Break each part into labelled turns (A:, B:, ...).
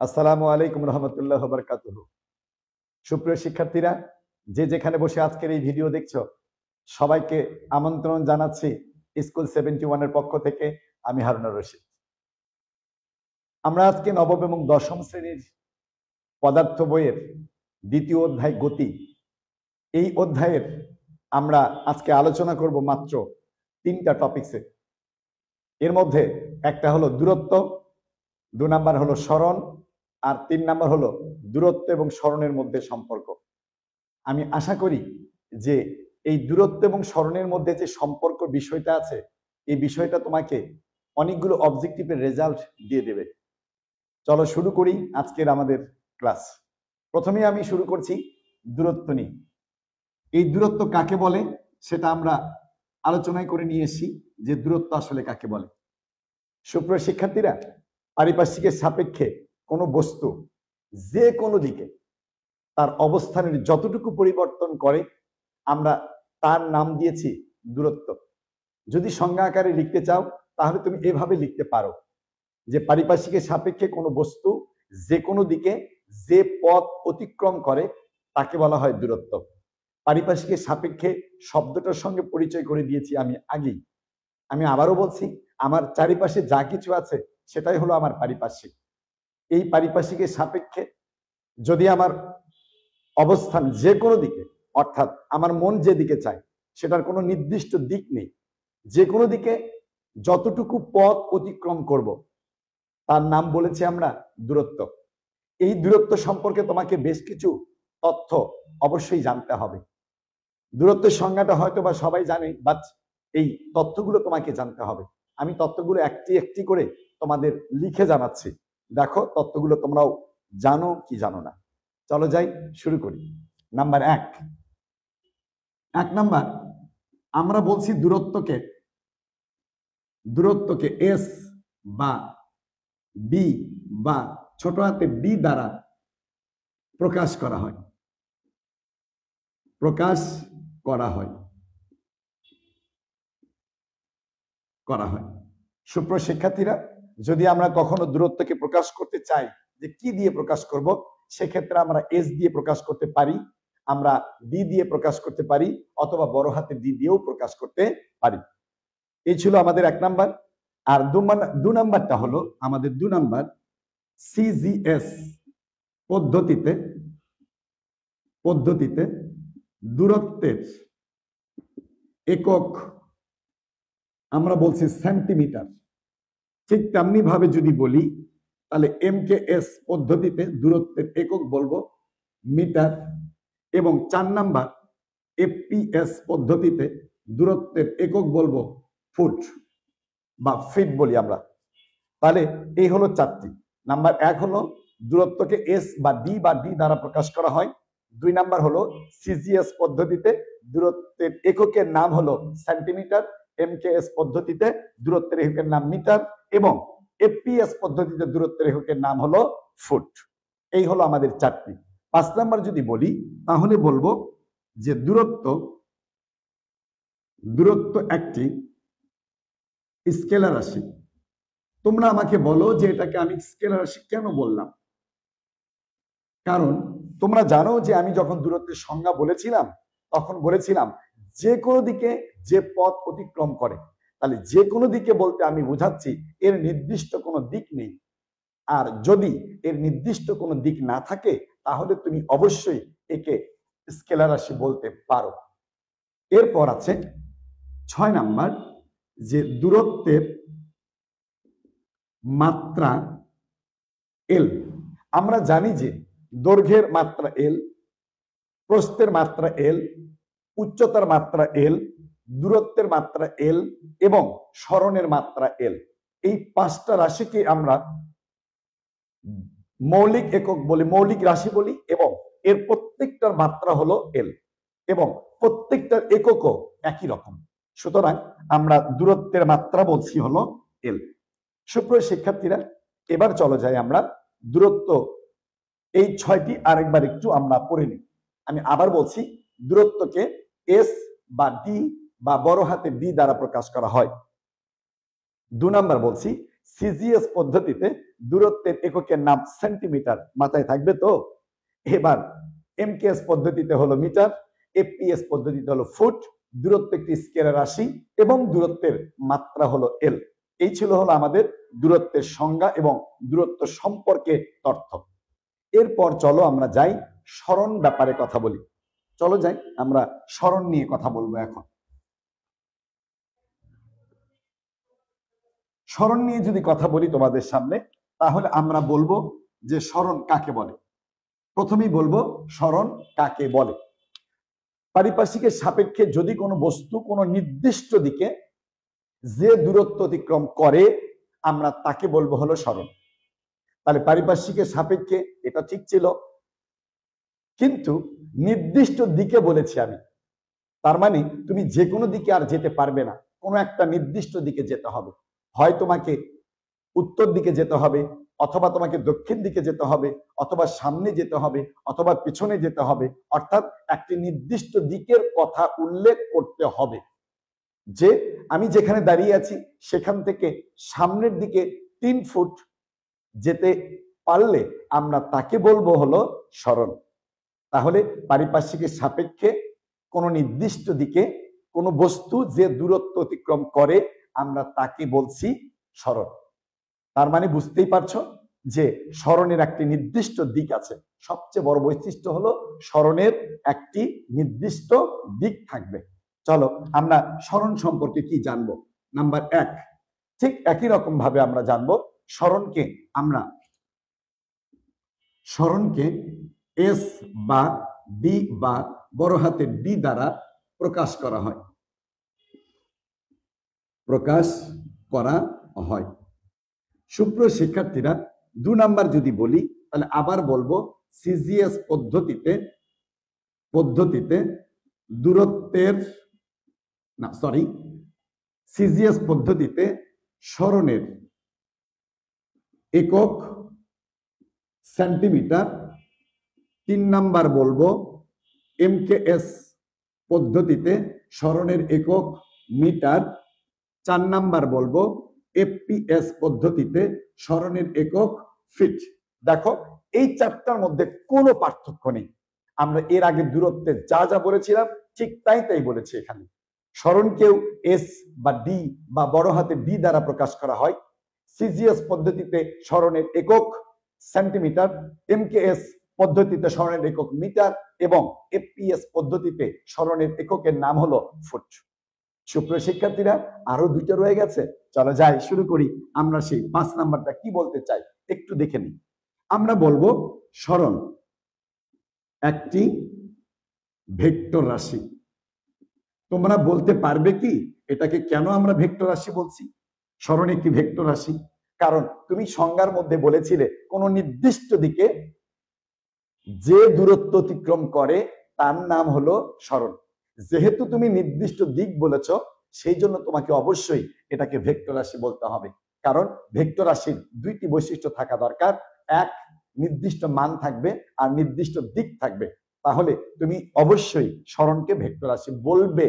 A: আসসালামু আলাইকুম রহমতুল্লাহ বারকাতুহু। সুপ্রিয় শিক্ষার্থীরা, যে যেখানে বসে আজকের এই ভিডিও দেখছো, সবাইকে আমন্ত্রণ জানাচ্ছি স্কুল 71-এর পক্ষ থেকে। আমি হারুনুর রশিদ। আমরা আজকে নবম এবং দশম শ্রেণীর পদার্থ বইয়ের দ্বিতীয় অধ্যায় গতি, এই অধ্যায়ের আমরা আজকে আলোচনা করব মাত্র 3টা টপিকসে। এর মধ্যে একটা হলো দূরত্ব, 2 নাম্বার হলো সরণ, আর 3 নাম্বার হলো দূরত্ব এবং সরণের মধ্যে সম্পর্ক। আমি আশা করি যে এই দূরত্ব এবং সরণের মধ্যে যে সম্পর্ক বিষয়টা আছে, এই বিষয়টা তোমাকে অনেকগুলো অবজেক্টিভের রেজাল্ট দিয়ে দেবে। চলো শুরু করি আজকের আমাদের ক্লাস। প্রথমে আমি শুরু করছি দূরত্ব নিয়ে। এই দূরত্ব কাকে বলে সেটা আমরা আলোচনায় করে নিয়ে এসেছি যে দূরত্ব আসলে কাকে বলে। সুপ্রিয় শিক্ষার্থীরা, পারিপার্শ্বিকের সাপেক্ষে কোনো বস্তু যে কোনো দিকে তার অবস্থানের যতটুকু পরিবর্তন করে আমরা তার নাম দিয়েছি দূরত্ব। যদি সংজ্ঞা আকারে লিখতে চাও তাহলে তুমি এভাবে লিখতে পারো যে পারিপার্শ্বিকের সাপেক্ষে কোনো বস্তু যে কোনো দিকে যে পথ অতিক্রম করে তাকে বলা হয় দূরত্ব। পারিপার্শ্বিকের সাপেক্ষে শব্দটার সঙ্গে পরিচয় করে দিয়েছি আমি আগেই। আমি আবারও বলছি, আমার চারিপাশে যা কিছু আছে সেটাই হলো আমার পারিপার্শ্বিক। এই পারিপার্শ্বিকের সাপেক্ষে যদি আমার অবস্থান যে কোনো দিকে, অর্থাৎ আমার মন যেদিকে চায় সেটার কোনো নির্দিষ্ট দিক নেই, যে কোনো দিকে যতটুকু পথ অতিক্রম করব তার নাম বলেছি আমরা দূরত্ব। এই দূরত্ব সম্পর্কে তোমাকে বেশ কিছু তথ্য অবশ্যই জানতে হবে। দূরত্বের সংজ্ঞাটা হয়তো বা সবাই জানে, বাট এই তথ্যগুলো তোমাকে জানতে হবে। আমি তথ্যগুলো একটি একটি করে তোমাদের লিখে জানাচ্ছি, দেখো তথ্যগুলো তোমরাও জানো কি জানো না। চলো যাই, শুরু করি। নাম্বার 1 নাম্বার, আমরা বলছি দূরত্বকে এস বা বি বা ছোট হাতে বি দ্বারা প্রকাশ করা হয়। সুপ্রিয় শিক্ষার্থীরা, যদি আমরা কখনো দূরত্বকে প্রকাশ করতে চাই যে কি দিয়ে প্রকাশ করব, সেক্ষেত্রে আমরা এস দিয়ে প্রকাশ করতে পারি, আমরা বি দিয়ে প্রকাশ করতে পারি, অথবা বড় হাতে ডি দিয়েও প্রকাশ করতে পারি। এই ছিল আমাদের 1 নাম্বার। আর 2 নাম্বারটা হলো আমাদের 2 নাম্বার, সিজিএস পদ্ধতিতে দূরত্বের একক আমরা বলছি সেন্টিমিটার। ঠিক তেমনি ভাবে যদি বলি তাহলে এমকেএস পদ্ধতিতে দূরত্বের একক বলবো মিটার, এবং 4 নাম্বার এফপিএস পদ্ধতিতে দূরত্বের একক বলবো ফুট বা ফিট বলি আমরা। তাহলে এই হলো 4টি। নাম্বার 1 হলো দূরত্বকে এস বা ডি দ্বারা প্রকাশ করা হয়। 2 নাম্বার হলো সিজিএস পদ্ধতিতে দূরত্বের এককের নাম হলো সেন্টিমিটার, এমকেএস পদ্ধতিতে দূরত্বের এককের নাম মিটার, এবং এফপিএস পদ্ধতিতে দূরত্বের এককের নাম হলো ফুট। এই হলো আমাদের 4টি। 5 নাম্বার যদি বলি তাহলে বলবো যে দূরত্ব একটি স্কেলার রাশি। তোমরা আমাকে বলো যে এটাকে আমি স্কেলার রাশি কেন বললাম? কারণ তোমরা জানো যে আমি যখন দূরত্বের সংজ্ঞা বলেছিলাম তখন বলেছিলাম যে কোনো দিকে যে পথ অতিক্রম করে। তাহলে যে কোনো দিকে বলতে আমি বোঝাচ্ছি এর নির্দিষ্ট কোনো দিক নেই। আর যদি এর নির্দিষ্ট কোনো দিক না থাকে তাহলে তুমি অবশ্যই একে স্কেলার রাশি বলতে পারো। এরপর আছে 6 নাম্বার, যে দূরত্বের মাত্রা এল। আমরা জানি যে দৈর্ঘ্যের মাত্রা এল, প্রস্থের মাত্রা এল, উচ্চতার মাত্রা এল, দূরত্বের মাত্রা এল এবং সরণের মাত্রা এল। এই 5টা রাশিকে আমরা মৌলিক একক বলি, মৌলিক রাশি বলি, এবং এর প্রত্যেকটার মাত্রা হলো এল এবং প্রত্যেকটার এককও একই রকম। সুতরাং আমরা দূরত্বের মাত্রা বলছি হলো এল। সুপ্রিয় শিক্ষার্থীরা, এবার চলো যাই আমরা দূরত্ব এই 6টি আরেকবার একটু আমরা পড়ে নিই। আমি আবার বলছি, দূরত্বকে এস বা ডি বা বড় হাতে ডি দ্বারা প্রকাশ করা হয়। 2 নাম্বার বলছি সিজিএস পদ্ধতিতে দূরত্বের এককের নাম সেন্টিমিটার, মাথায় থাকবে তো? এবার এমকেএস পদ্ধতিতে হলো মিটার, এফপিএস পদ্ধতিতে হলো ফুট, দূরত্ব একটি স্কেলার রাশি এবং দূরত্বের মাত্রা হলো এল। এই ছিল হলো আমাদের দূরত্বের সংজ্ঞা এবং দূরত্ব সম্পর্কে তথ্য। এরপর চলো আমরা যাই সরণ ব্যাপারে কথা বলি। চলো যাই, আমরা সরণ নিয়ে কথা বলবো এখন। সরণ নিয়ে যদি কথা বলি তোমাদের সামনে, তাহলে আমরা বলবো যে সরণ কাকে বলে। প্রথমেই বলবো সরণ কাকে বলে। পারিপার্শ্বিকের সাপেক্ষে যদি কোনো বস্তু কোনো নির্দিষ্ট দিকে যে দূরত্ব অতিক্রম করে আমরা তাকে বলবো হলো সরণ। তাহলে পারিপার্শ্বিকের সাপেক্ষে এটা ঠিক ছিল, কিন্তু নির্দিষ্ট দিকে বলেছি আমি, তার মানে তুমি যে কোনো দিকে আর যেতে পারবে না, কোনো একটা নির্দিষ্ট দিকে যেতে হবে। হয় তোমাকে উত্তর দিকে যেতে হবে, অথবা তোমাকে দক্ষিণ দিকে যেতে হবে, অথবা সামনে যেতে হবে, অথবা পিছনে যেতে হবে। অর্থাৎ একটি নির্দিষ্ট দিকের কথা উল্লেখ করতে হবে, যে আমি যেখানে দাঁড়িয়ে আছি সেখান থেকে সামনের দিকে 3 ফুট যেতে পারলে আমরা তাকে বলবো হলো সরণ। তাহলে পারিপার্শ্বিকের সাপেক্ষে কোনো নির্দিষ্ট দিকে কোনো বস্তু যে দূরত্ব অতিক্রম করে আমরা তাকে বলছি সরণ। তার মানে বুঝতেই পারছো যে সরণের একটি নির্দিষ্ট দিক আছে। সবচেয়ে বড় বৈশিষ্ট্য হলো সরণের একটি নির্দিষ্ট দিক থাকবে। চলো আমরা সরণ সম্পর্কে কি জানবো। নাম্বার 1, ঠিক একই রকম ভাবে আমরা জানবো সরণকে এস বা ডি বা বড় হাতের ডি দ্বারা প্রকাশ করা হয়। সুপ্রিয় শিক্ষার্থীরা, 2 নাম্বার যদি বলি তাহলে আবার বলবো সিজিএস পদ্ধতিতে সিজিএস পদ্ধতিতে সরণের একক সেন্টিমিটার। 3 নাম্বার বলবো এমকেএস পদ্ধতিতে সরণের একক মিটার। 4 নাম্বার বলবো এফপিএস পদ্ধতিতে সরণের একক ফিট। দেখো এই 4টার মধ্যে কোনো পার্থক্য নেই। আমরা এর আগে দূরত্বে যা যা বলেছিলাম ঠিক তাই বলেছি এখানে। সরণকেও এস বা ডি বা বড় হাতে ডি দ্বারা প্রকাশ করা হয়। সিজিএস পদ্ধতিতে সরণের একক সেন্টিমিটার, এমকেএস পদ্ধতিতে সরণের একক মিটার এবং এফপিএস পদ্ধতিতে সরণের এককের নাম হলো ফুট। সুপ্রিয় শিক্ষার্থীরা, আরো 2টা রয়ে গেছে, চলো যাই শুরু করি। আমরা সেই 5 নাম্বারটা কি বলতে চাই একটু দেখে নিই। আমরা বলবো সরণ একটি ভেক্টর রাশি। তোমরা বলতে পারবে কি এটাকে কেন আমরা ভেক্টর রাশি বলছি? সরণ একটি ভেক্টর রাশি কারণ তুমি সংজ্ঞার মধ্যে বলেছিলে কোন নির্দিষ্ট দিকে যে দূরত্ব অতিক্রম করে তার নাম হলো সরণ। যেহেতু তুমি নির্দিষ্ট দিক বলেছ, সেই জন্য তোমাকে অবশ্যই এটাকে ভেক্টর রাশি বলতে হবে। কারণ ভেক্টর রাশির 2টি বৈশিষ্ট্য থাকা দরকার, এক নির্দিষ্ট মান থাকবে আর নির্দিষ্ট দিক থাকবে। তাহলে তুমি অবশ্যই সরণকে ভেক্টর রাশি বলবে,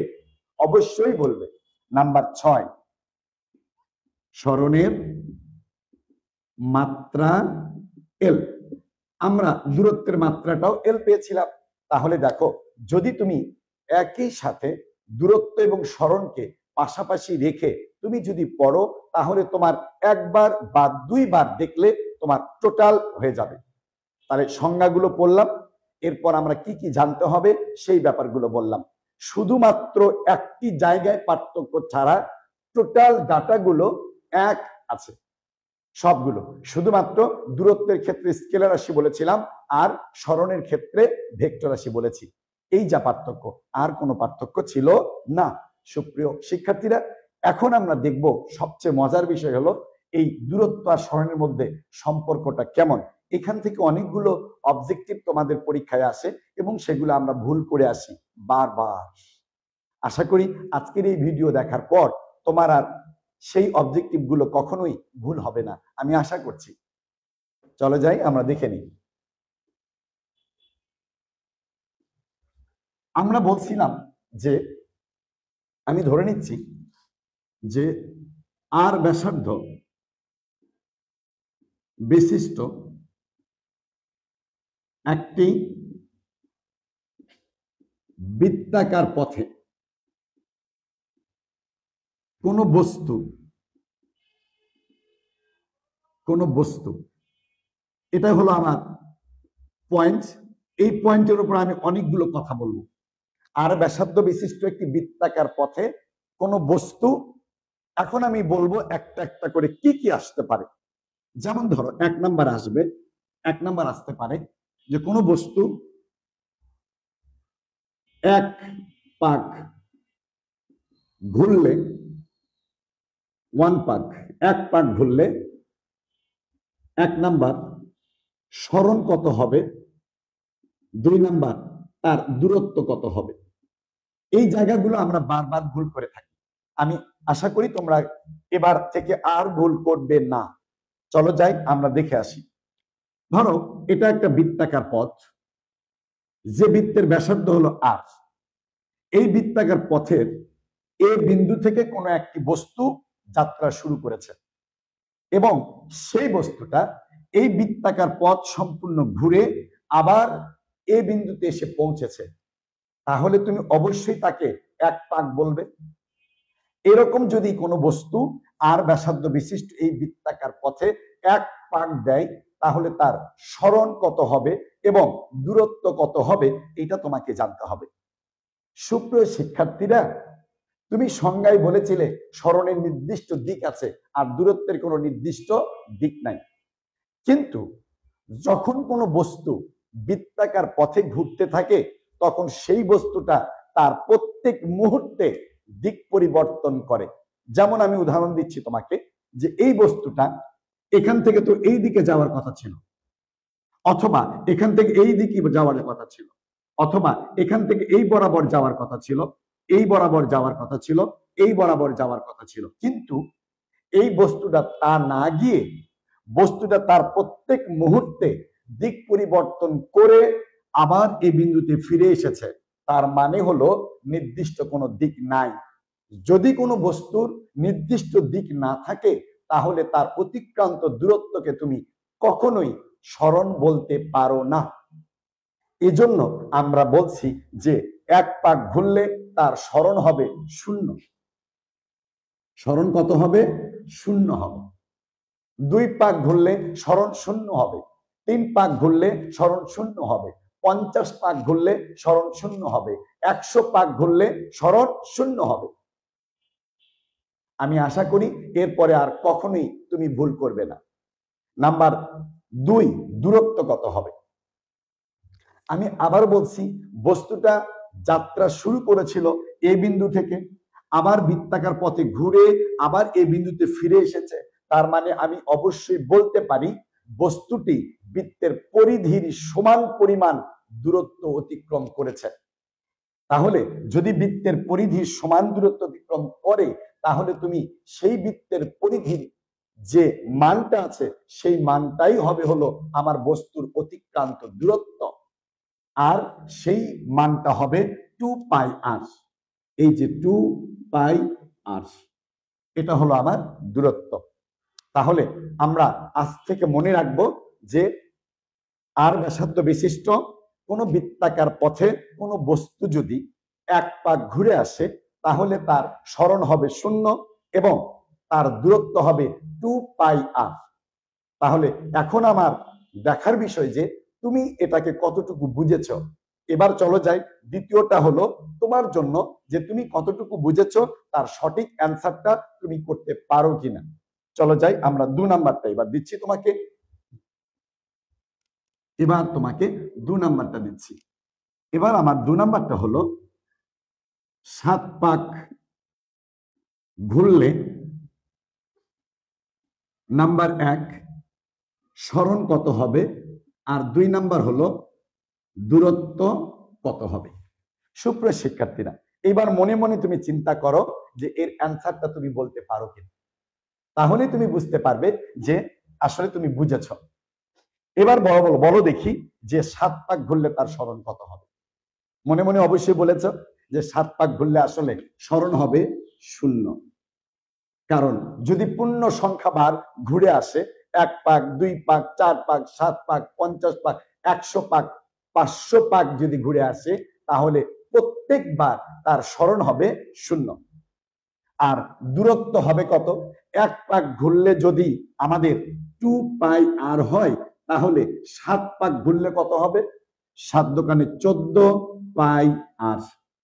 A: অবশ্যই বলবে। নাম্বার 6, সরণের মাত্রা এল। আমরা দূরত্বের মাত্রাটাও এল পেয়েছিলাম। তাহলে দেখো, যদি তুমি একই সাথে দূরত্ব এবং সরণকে পাশাপাশি রেখে তুমি যদি পড়ো, তাহলে তোমার একবার বা 2 বার দেখলে তোমার টোটাল হয়ে যাবে। তাহলে সংজ্ঞাগুলো পড়লাম, এরপর আমরা কি কি জানতে হবে সেই ব্যাপারগুলো বললাম। শুধুমাত্র একটি জায়গায় পার্থক্য ছাড়া টোটাল ডাটাগুলো এক আছে সবগুলো। শুধুমাত্র দূরত্বের ক্ষেত্রে স্কেলার রাশি বলেছিলাম আর সরণের ক্ষেত্রে ভেক্টর রাশি বলেছি। এই যা পার্থক্য, আর কোনো পার্থক্য ছিল না। সুপ্রিয় শিক্ষার্থীরা, এখন আমরা দেখব সবচেয়ে মজার বিষয় হলো এই দূরত্ব আর সরণের মধ্যে সম্পর্কটা কেমন। এখান থেকে অনেকগুলো অবজেক্টিভ তোমাদের পরীক্ষায় আসে এবং সেগুলো আমরা ভুল করে আসি বারবার। আশা করি আজকের এই ভিডিও দেখার পর তোমার আর সেই অবজেক্টিভ গুলো কখনোই ভুল হবে না, আমি আশা করছি। চলো যাই, আমরা দেখে নিই। আমরা বলছিলাম যে আমি ধরে নিচ্ছি যে আর ব্যাসার্ধ বিশিষ্ট একটি বৃত্তাকার পথে কোন বস্তু এটা হলো আমার পয়েন্ট। এই পয়েন্টের উপর আমি অনেকগুলো কথা বলবো। আর ব্যাসার্ধ বিশিষ্ট একটি বৃত্তাকার পথে কোন বস্তু, এখন আমি বলবো একটা একটা করে কি কি আসতে পারে। যেমন ধরো এক নাম্বার আসতে পারে যে কোনো বস্তু এক পাক ঘুরলে এক পাক ঘুরলে এক নাম্বার সরণ কত হবে, দুই নাম্বার তার দূরত্ব কত হবে। এই জায়গাগুলো আমরা বারবার ভুল করে থাকি। আমি আশা করি তোমরা এবার থেকে আর ভুল করবে না। চলো যাই আমরা দেখে আসি। ধরো এটা একটা বৃত্তাকার পথ, যে বৃত্তের ব্যাসার্ধ হলো আর। এই বৃত্তাকার পথের এ বিন্দু থেকে কোনো একটি বস্তু যাত্রা শুরু করেছে এবং সেই বস্তুটা এই বৃত্তাকার পথ সম্পূর্ণ ঘুরে আবার এ বিন্দুতে এসে পৌঁছেছে। তাহলে তুমি অবশ্যই তাকে এক পাক বলবে। এরকম যদি কোনো বস্তু আর ব্যাসার্ধ বিশিষ্ট এই বৃত্তাকার পথে এক পাক দেয়, তাহলে তার সরণ কত হবে এবং দূরত্ব কত হবে, এটা তোমাকে জানতে হবে। সুপ্রিয় শিক্ষার্থীরা, তুমি সংজ্ঞায় বলেছিলে সরণের নির্দিষ্ট দিক আছে আর দূরত্বের কোনো নির্দিষ্ট দিক নাই। কিন্তু যখন কোনো বস্তু বৃত্তাকার পথে ঘুরতে থাকে, তখন সেই বস্তুটা তার প্রত্যেক মুহূর্তে দিক পরিবর্তন করে। যেমন আমি উদাহরণ দিচ্ছি তোমাকে, যে এই বস্তুটা এখান থেকে তো এই দিকে যাওয়ার কথা ছিল, অথবা এখান থেকে এই দিকে যাওয়ার কথা ছিল, অথবা এখান থেকে এই বরাবর যাওয়ার কথা ছিল, এই বরাবর যাওয়ার কথা ছিল, এই বরাবর যাওয়ার কথা ছিল। কিন্তু এই বস্তুটা তা না গিয়ে বস্তুটা তার প্রত্যেক মুহূর্তে দিক পরিবর্তন করে আবার এই বিন্দুতে ফিরে এসেছে। তার মানে হলো নির্দিষ্ট কোনো দিক নাই। যদি কোনো বস্তুর নির্দিষ্ট দিক না থাকে, তাহলে তার অতিক্রান্ত দূরত্বকে তুমি কখনোই সরণ বলতে পারো না। এজন্য আমরা বলছি যে এক পাক ঘুরলে তার সরণ হবে শূন্য। সরণ কত হবে? শূন্য হবে। দুই পাক ঘুরলে সরণ শূন্য হবে। তিন পাক ঘুরলে সরণ শূন্য হবে। 50 পাক ঘুরলে সরণ শূন্য হবে। 100 পাক ঘুরলে সরণ শূন্য হবে। আমি আশা করি এরপরে আর কখনোই তুমি ভুল করবে না। নাম্বার 2, দূরত্ব কত হবে। আমি আবার বলছি, বস্তুটা যাত্রা শুরু করেছিল এই বিন্দু থেকে, আবার বৃত্তাকার পথে ঘুরে আবার এই বিন্দুতে ফিরে এসেছে। তার মানে আমি অবশ্যই বলতে পারি বস্তুটি বৃত্তের পরিধির সমান পরিমাণ দূরত্ব অতিক্রম করেছে। তাহলে যদি বৃত্তের পরিধির সমান দূরত্ব অতিক্রম করে, তাহলে তুমি সেই বৃত্তের পরিধির যে মানটা আছে সেই মানটাই হবে হলো আমার বস্তুর অতিক্রান্ত দূরত্ব, আর সেই মানটা হবে 2πr। এই যে 2πr, এটা হলো আমার দূরত্ব। তাহলে আমরা আজ থেকে মনে রাখবো যে আর ব্যাসার্ধ বিশিষ্ট কোনো বৃত্তাকার পথে কোনো বস্তু যদি এক পাক ঘুরে আসে, তাহলে তার সরণ হবে শূন্য এবং তার দূরত্ব হবে 2πr। তাহলে এখন আমার দেখার বিষয় যে তুমি এটাকে কতটুকু বুঝেছ। এবার চলো যাই দ্বিতীয়টা হলো তোমার জন্য, যে তুমি কতটুকু বুঝেছ তার সঠিক অ্যান্সারটা তুমি করতে পারো কিনা। চলো যাই আমরা 2 নাম্বারটা এবার দিচ্ছি তোমাকে। এবার তোমাকে 2 নাম্বারটা দিচ্ছি। এবার আমার 2 নাম্বারটা হলো 7 পাক ঘুরলে নাম্বার 1 সরণ কত হবে, আর 2 নাম্বার হলো দূরত্ব কত হবে। সুপ্রিয় শিক্ষার্থীরা, এবার মনে মনে তুমি চিন্তা করো যে এর অ্যান্সারটা তুমি বলতে পারো কিনা। তাহলে তুমি বুঝতে পারবে যে আসলে তুমি বুঝেছ। এবার বলো দেখি যে 7 পাক ঘুরলে তার সরণ কত হবে। মনে মনে অবশ্যই বলেছ যে 7 পাক ঘুরলে আসলে সরণ হবে শূন্য। কারণ যদি পূর্ণ সংখ্যা বার ঘুরে আসে 1 পাক 2 পাক 4 পাক 7 পাক 50 পাক 100 পাক 500 পাক যদি ঘুরে আসে তাহলে প্রত্যেকবার তার স্মরণ হবে 0 আর দূরত্ব হবে কত 1 পাক ঘুরলে যদি আমাদের 2 পাই আর হয় তাহলে 7 পাক ঘুরলে কত হবে 7 দোকানে 14 পাই আর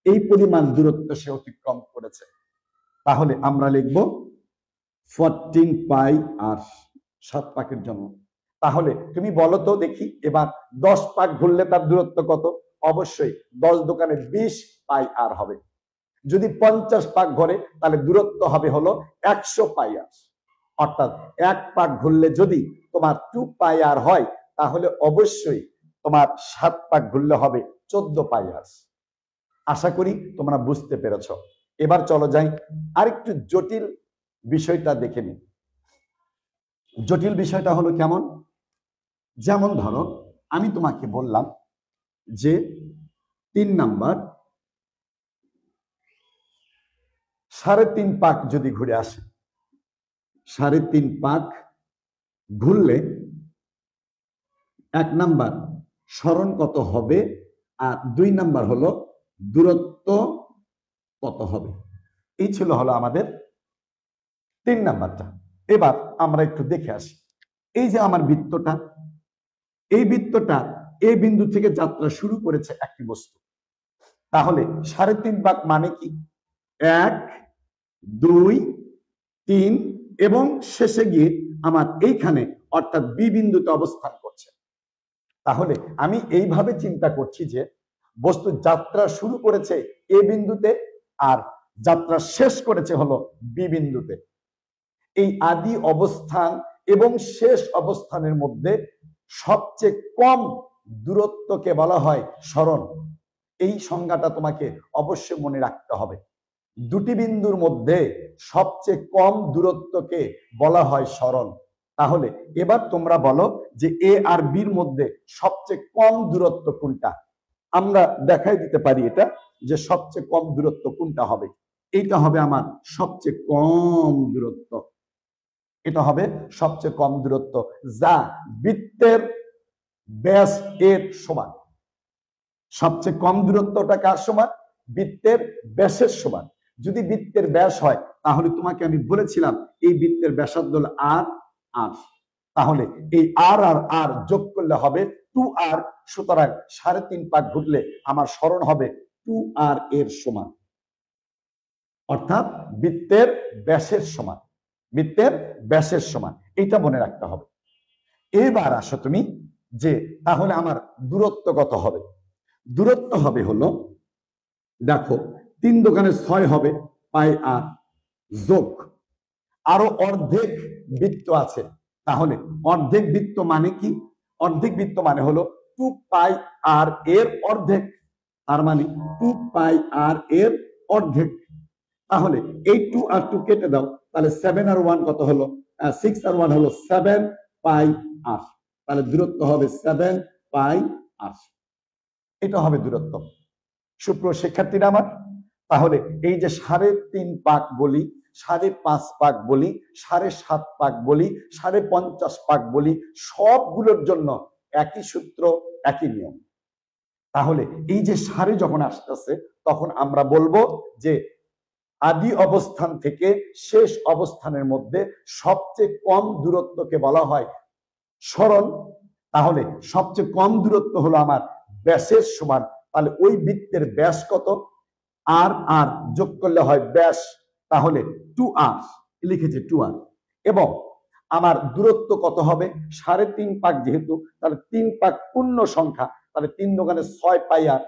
A: এই পরিমাণ দূরত্ব সে অতিক্রম করেছে তাহলে আমরা লিখব 14 পাই আর 7 পাকের জন্য তাহলে তুমি বলো তো দেখি এবার 10 পাক ঘুরলে তার দূরত্ব কত অবশ্যই 10 দোকানে 20 পাই আর হবে যদি 50 পাক ঘোরে তাহলে দূরত্ব হবে হলো 100 পাই আর অর্থাৎ 1 পাক ঘুরলে যদি তোমার 2 পাই আর হয় তাহলে অবশ্যই তোমার 7 পাক ঘুরলে হবে 14 পাই আর আশা করি তোমরা বুঝতে পেরেছো এবার চলো যাই আরেকটু জটিল বিষয়টা দেখে নিই জটিল বিষয়টা হলো কেমন যেমন ধরো আমি তোমাকে বললাম যে 3 নাম্বার 3.5 পাক যদি ঘুরে আসে 3.5 পাক ঘুরলে 1 নাম্বার স্মরণ কত হবে আর 2 নাম্বার হলো দূরত্ব কত হবে এই ছিল হলো আমাদের 3 নাম্বারটা এবার আমরা একটু দেখে আসি এই যে আমার বৃত্তটা এই বৃত্তটা এই বিন্দু থেকে যাত্রা শুরু করেছে একটি বস্তু তাহলে 3.5 পাক মানে কি 1 2 3 এবং শেষে গিয়ে আমার এইখানে অর্থাৎ বি বিন্দুতে অবস্থান করছে তাহলে আমি এইভাবে চিন্তা করছি যে বস্তু যাত্রা শুরু করেছে এ বিন্দুতে আর যাত্রা শেষ করেছে হলো বি বিন্দুতে এই আদি অবস্থান এবং শেষ অবস্থানের মধ্যে সবচেয়ে কম দূরত্বকে বলা হয় সরণ এই সংজ্ঞাটা তোমাকে অবশ্যই মনে রাখতে হবে দুটি বিন্দুর মধ্যে সবচেয়ে কম দূরত্বকে বলা হয় সরণ তাহলে এবার তোমরা বলো যে এ আর বির মধ্যে সবচেয়ে কম দূরত্ব কোনটা আমরা দেখাই দিতে পারি এটা যে সবচেয়ে কম দূরত্ব কোনটা হবে এইটা হবে আমার সবচেয়ে কম দূরত্ব এটা হবে সবচেয়ে কম দূরত্ব যা বৃত্তের ব্যাস এর সমান সবচেয়ে কম দূরত্বটা কার সমান বৃত্তের ব্যাসের সমান যদি বৃত্তের ব্যাস হয় তাহলে তোমাকে আমি বলেছিলাম এই বৃত্তের ব্যাসার্ধ হলো আর আর তাহলে এই আর আর আর যোগ করলে হবে 2r সুতরাং 3.5 পাক ঘুরলে আমার স্মরণ হবে 2r এর সমান অর্থাৎ বৃত্তের ব্যাসের সমান বৃত্তের ব্যাসের সমান এটা মনে রাখতে হবে এবার আসো তুমি যে তাহলে আমার দূরত্ব কত হবে দূরত্ব হবে হলো দেখো 3 দোকানে 6 হবে পাই আর যোগ আরো অর্ধেক বৃত্ত আছে তাহলে অর্ধেক বৃত্ত মানে কি অর্ধেক বৃত্ত মানে হলো 2 পাই আর এর অর্ধেক তার মানে 2 পাই আর এর অর্ধেক তাহলে এই 2 আর 2 কেটে দাও তাহলে 7 আর 1 কত হলো 6 আর 1 হলো 7 পাই আর তাহলে দূরত্ব হবে 7 পাই আর এটা হবে দূরত্ব সুপ্রিয় শিক্ষার্থীরা আমার তাহলে এই যে 3.5 পাক বলি 5.5 পাক বলি 7.5 পাক বলি 50 পাক বলি সবগুলোর জন্য একই সূত্র একই নিয়ম তাহলে এই যে সারে যখন আসতেছে তখন আমরা বলবো যে আদি অবস্থান থেকে শেষ অবস্থানের মধ্যে সবচেয়ে কম দূরত্বকে বলা হয় সরণ তাহলে সবচেয়ে কম দূরত্ব হলো আমার ব্যাসের সমান তাহলে ওই বৃত্তের ব্যাস কত আর আর যোগ করলে হয় ব্যাস তাহলে 2r লিখেছে 2r এবং আমার দূরত্ব কত হবে 3.5 পাক যেহেতু তাহলে 3 পাক পূর্ণ সংখ্যা তাহলে 3 দোকানে 6 পাই আর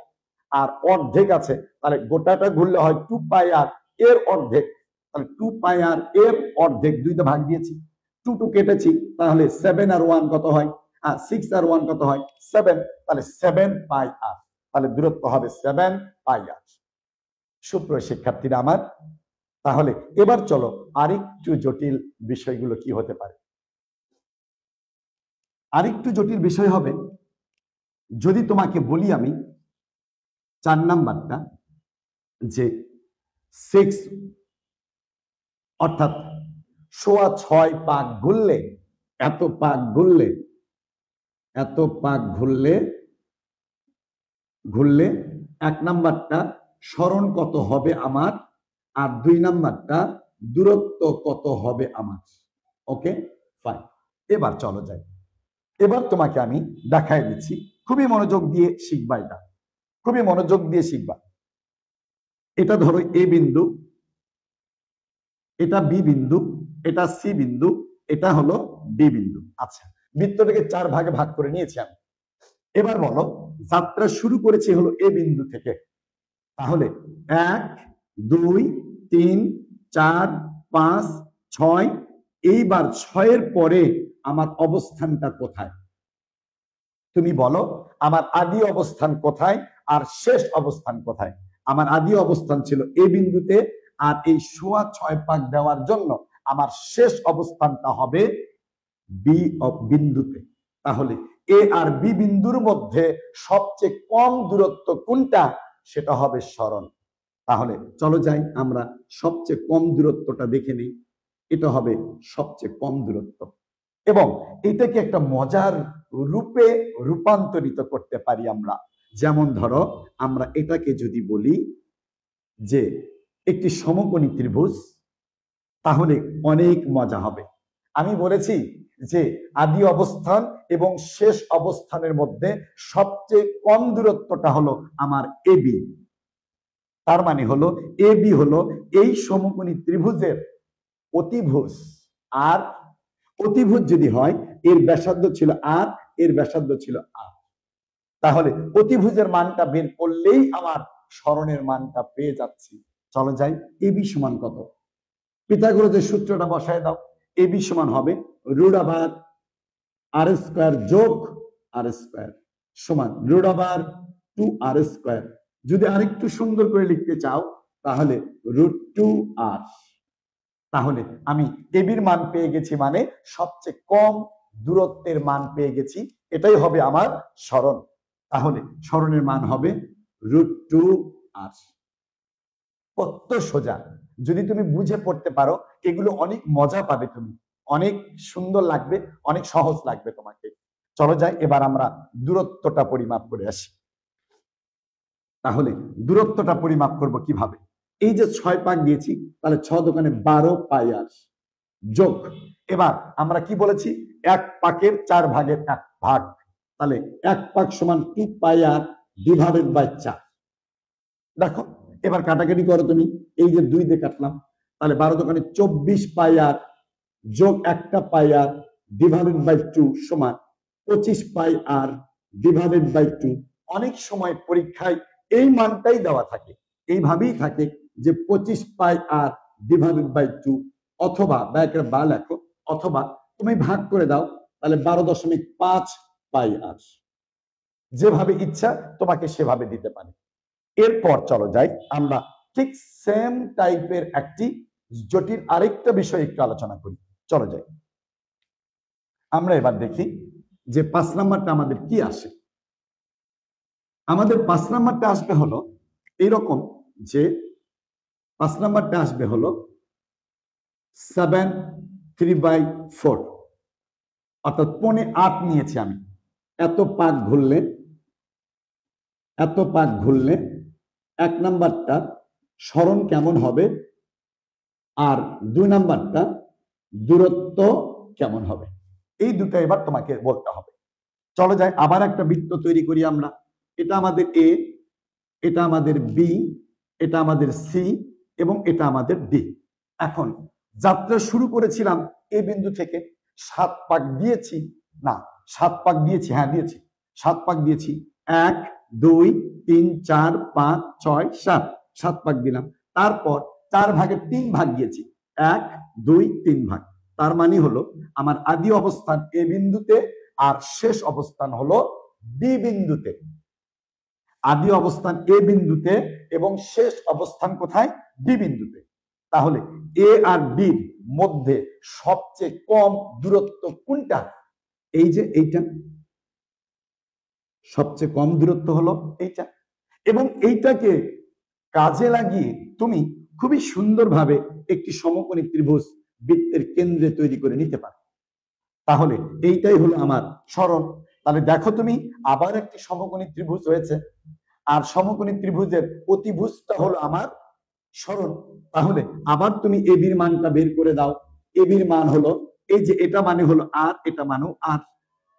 A: আর অর্ধেক আছে তাহলে গোটাটা ঘুরলে হয় 2 পাই আর এর অর্ধেক তাহলে 2 পাই আর এর অর্ধেক 2 তে ভাগ দিয়েছি 2 2 কেটেছি তাহলে 7 আর 1 কত হয় আর 6 আর 1 কত হয় 7 তাহলে 7 পাই আর তাহলে দূরত্ব হবে 7 পাই আর সুপ্রিয় শিক্ষার্থীরা আমার তাহলে এবার চলো আরেকটু জটিল বিষয়গুলো কি হতে পারে আরেকটু জটিল বিষয় হবে যদি তোমাকে বলি আমি 4 নাম্বারটা যে 6 অর্থাৎ 6.5 পাক ঘুরলে এত পাক ঘুরলে 1 নাম্বারটা সরণ কত হবে আমার, আর 2 নাম্বারটা দূরত্ব কত হবে আমার। ওকে ফাইন, এবার চলো যাই। এবার তোমাকে আমি দেখাই দিচ্ছি, খুবই মনোযোগ দিয়ে শিখবা, এটা খুবই মনোযোগ দিয়ে শিখবা। এটা ধরো এ বিন্দু, এটা বি বিন্দু, এটা সি বিন্দু, এটা হলো ডি বিন্দু। আচ্ছা, বৃত্তটাকে 4 ভাগে ভাগ করে নিয়েছি আমি। এবার বলো, যাত্রা শুরু করেছি হলো এ বিন্দু থেকে, তাহলে 1 2 3 4 5 6, এইবার 6-এর পরে আমার অবস্থানটা কোথায়? তুমি বলো আমার আদি অবস্থান কোথায় আর শেষ অবস্থান কোথায়? আমার আদি অবস্থান ছিল এ বিন্দুতে, আর এই 6.25 পাক দেওয়ার জন্য আমার শেষ অবস্থানটা হবে বি বিন্দুতে। তাহলে এ আর বি বিন্দুর মধ্যে সবচেয়ে কম দূরত্ব কোনটা? সেটা হবে সরণ। তাহলে চলো যাই আমরা সবচেয়ে কম দূরত্বটা দেখে নিই। এটা হবে সবচেয়ে কম দূরত্ব, এবং এটাকে একটা মজার রূপে রূপান্তরিত করতে পারি আমরা। যেমন ধরো, আমরা এটাকে যদি বলি যে একটি সমকোণী ত্রিভুজ, তাহলে অনেক মজা হবে। আমি বলেছি যে আদি অবস্থান এবং শেষ অবস্থানের মধ্যে সবচেয়ে কম দূরত্বটা হলো আমার এবি। তার মানে হলো এবি হলো এই সমকোণী ত্রিভুজের অতিভুজ, আর অতিভুজ যদি হয় এর ব্যাসার্ধ ছিল আর, এর ব্যাসার্ধ ছিল আর। তাহলে অতিভুজের মানটা বের করলেই আমার সরণের মানটা পেয়ে যাচ্ছি। চলো যাই, এবি সমান কত? পিথাগোরাসের সূত্রটা বসায় দাও। এবি সমান হবে √r² যোগ r² সমান √r 2r²। যদি আরেকটু সুন্দর করে লিখতে চাও তাহলে √2r। তাহলে আমি এবির মান পেয়ে গেছি, মানে সবচেয়ে কম দূরত্বের মান পেয়ে গেছি, এটাই হবে আমার সরণ। তাহলে সরণের মান হবে √2r। কত সোজা! যদি তুমি বুঝে পড়তে পারো, এগুলো অনেক মজা পাবে, তুমি অনেক সুন্দর লাগবে, অনেক সহজ লাগবে তোমাকে। চলো যাই, এবার আমরা দূরত্বটা পরিমাপ করে আসি। তাহলে দূরত্বটা পরিমাপ করব কিভাবে? এই যে 6 পাক দিয়েছি, তাহলে 6 দোকানে 12 পাই আর যোগ, এবার আমরা কি বলেছি, 1 পাকের 4 ভাগের 1 ভাগ, তাহলে 1 পাক সমান 2 পাই আর ডিভাইডেড বাই 4। দেখো, এবার কাটাকাটি করো তুমি, এই যে 2 দিয়ে কাটলাম, তাহলে 12 দোকানে 24 পাই আর যোগ 1টা পাই আর ডিভাইডেড বাই 2 সমান 25 পাই আর ডিভাইডেড বাই 2। অনেক সময় পরীক্ষায় এই মানটাই দেওয়া থাকে, এইভাবেই থাকে যে 25 পাই আর ডিভাইডেড বাই 2, অথবা ব্যাকের বা লেখো, অথবা তুমি ভাগ করে দাও, তাহলে 12.5 পাই আর। যেভাবে ইচ্ছা তোমাকে সেভাবে দিতে পারে। এরপর চলো যাই, আমরা ঠিক সেম টাইপের একটি জটিল আরেকটা বিষয় একটু আলোচনা করি। চলো যাই, আমরা এবার দেখি যে 5 নাম্বারটা আমাদের কি আসে। আমাদের 5 নাম্বারটা আসবে হলো এইরকম, যে 5 নাম্বারটা আসবে হলো 7/3/4, অর্থাৎ 8.5 নিয়েছি আমি। এত পাক ঘুরলে 1 নাম্বারটা সরণ কেমন হবে, আর 2 নাম্বারটা দূরত্ব কেমন হবে, এই দুটো এবার তোমাকে বলতে হবে। চলো যাই, আবার একটা বৃত্ত তৈরি করি আমরা। এটা আমাদের এ, এটা আমাদের বি, এটা আমাদের সি, এবং এটা আমাদের ডি। এখন যাত্রা শুরু করেছিলাম এ বিন্দু থেকে, 7 পাক দিয়েছি, না 7 পাক দিয়েছি, হ্যাঁ দিয়েছি, 7 পাক দিয়েছি, 1 2 3 4 5 6 7, 7 পাক দিলাম। তারপর 4 ভাগের 3 ভাগ দিয়েছি, 1 2 3 ভাগ। তার মানে হলো আমার আদি অবস্থান এ বিন্দুতে, আর শেষ অবস্থান হলো বি বিন্দুতে। আদি অবস্থান এ বিন্দুতে এবং শেষ অবস্থান কোথায়? বি বিন্দুতে। তাহলে এ আর বির মধ্যে সবচেয়ে কম দূরত্ব কোনটা? এই যে এইটা, সবচেয়ে কম দূরত্ব হলো এইটা। এবং এইটাকে কাজে লাগিয়ে তুমি খুবই সুন্দরভাবে একটি সমকোণী ত্রিভুজ বৃত্তের কেন্দ্রে তৈরি করে নিতে পারো। তাহলে এইটাই হলো আমার সরণ। তাহলে দেখো তুমি আবার একটি সমকোণী ত্রিভুজ হয়েছে, আর সমকোণী ত্রিভুজের অতিভুজটা হলো আমার সরণ। তাহলে আবার তুমি এবির মানটা বের করে দাও। এবির মান হলো এই যে এটা মানে হলো আর, এটা মানেও আর।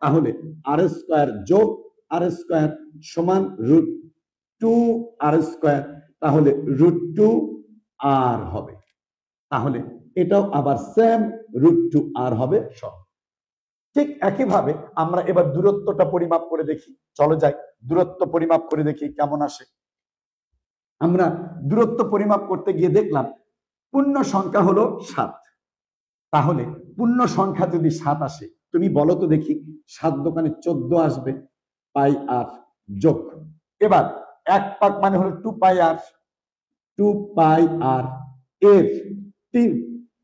A: তাহলে আর স্কোয়ার যোগ আর স্কোয়ার সমান √2r²। তাহলে √2r হবে। তাহলে এটাও আবার সেম √2r হবে সব। ঠিক একইভাবে আমরা এবার দূরত্বটা পরিমাপ করে দেখি। চলো যাই, দূরত্ব পরিমাপ করে দেখি কেমন আসে। আমরা দূরত্ব পরিমাপ করতে গিয়ে দেখলাম পূর্ণ সংখ্যা হলো 7। তাহলে পূর্ণ সংখ্যা যদি 7 আসে, তুমি বলো তো দেখি, 7 দোকানে 14 আসবে, পাই আর যোগ। এবার 1 পাক মানে হলো 2πr, 2πr এর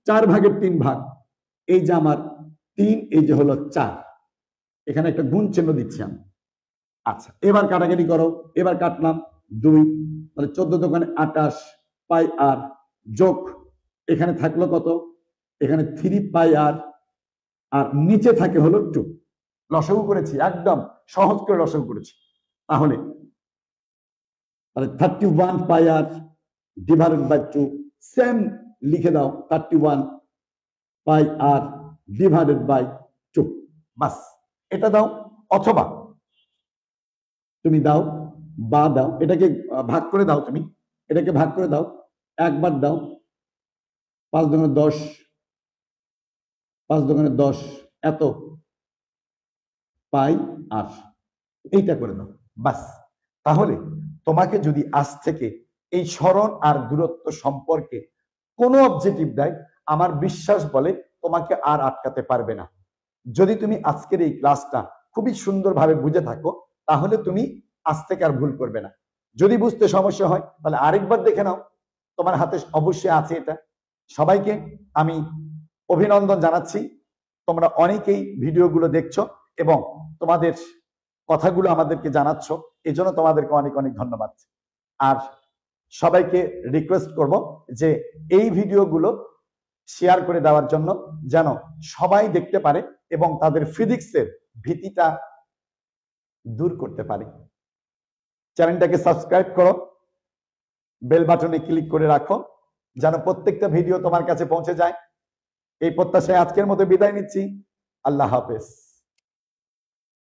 A: 4 ভাগের 3 ভাগ, এই যে আমার 3, এই যে হলো 4, এখানে একটা গুণ চিহ্ন দিচ্ছি আমি। আচ্ছা, এবার কাটাকাটি করো। এবার কাটলাম 2, তাহলে 14 দোকানে 28 পাই আর যোগ, এখানে থাকলো কত, এখানে 3πr, আর নিচে থাকে হলো 2। লসাগু করেছি, একদম সহজ করে লসাগু করেছি। তাহলে 31πr ডিভাইডেড বাই 2, সেম লিখে দাও 31πr ডিভাইডেড বাই 2, বাস এটা দাও। অথবা তুমি দাও বা দাও, এটাকে ভাগ করে দাও, তুমি এটাকে ভাগ করে দাও, একবার দাও, 5 দোকানে 10, 5 দোকানে 10, এত পাই আর, এইটা করে দাও, বাস। তাহলে তোমাকে যদি আজ থেকে এই সরণ আর দূরত্ব সম্পর্কে কোনো অবজেক্টিভ দেয়, আমার বিশ্বাস বলে তোমাকে আর আটকাতে পারবে না। যদি তুমি আজকের এই ক্লাসটা খুবই সুন্দরভাবে বুঝে থাকো, তাহলে তুমি আজ থেকে আর ভুল করবে না। যদি বুঝতে সমস্যা হয় তাহলে আরেকবার দেখে নাও, তোমার হাতে অবশ্যই আছে এটা। সবাইকে আমি অভিনন্দন জানাচ্ছি, তোমরা অনেকেই ভিডিওগুলো দেখছো এবং তোমাদের কথাগুলো আমাদেরকে জানাচ্ছ, এজন্য তোমাদেরকে অনেক অনেক ধন্যবাদ। আর সবাইকে রিকোয়েস্ট করব যে এই ভিডিওগুলো শেয়ার করে দেওয়ার জন্য, যেন সবাই দেখতে পারে এবং তাদের ফিজিক্সের ভীতিটা দূর করতে পারে। চ্যানেলটাকে সাবস্ক্রাইব করো, বেল বাটনে ক্লিক করে রাখো, যেন প্রত্যেকটা ভিডিও তোমার কাছে পৌঁছে যায়। এই প্রত্যাশায় আজকের মতো বিদায় নিচ্ছি। আল্লাহ হাফেজ।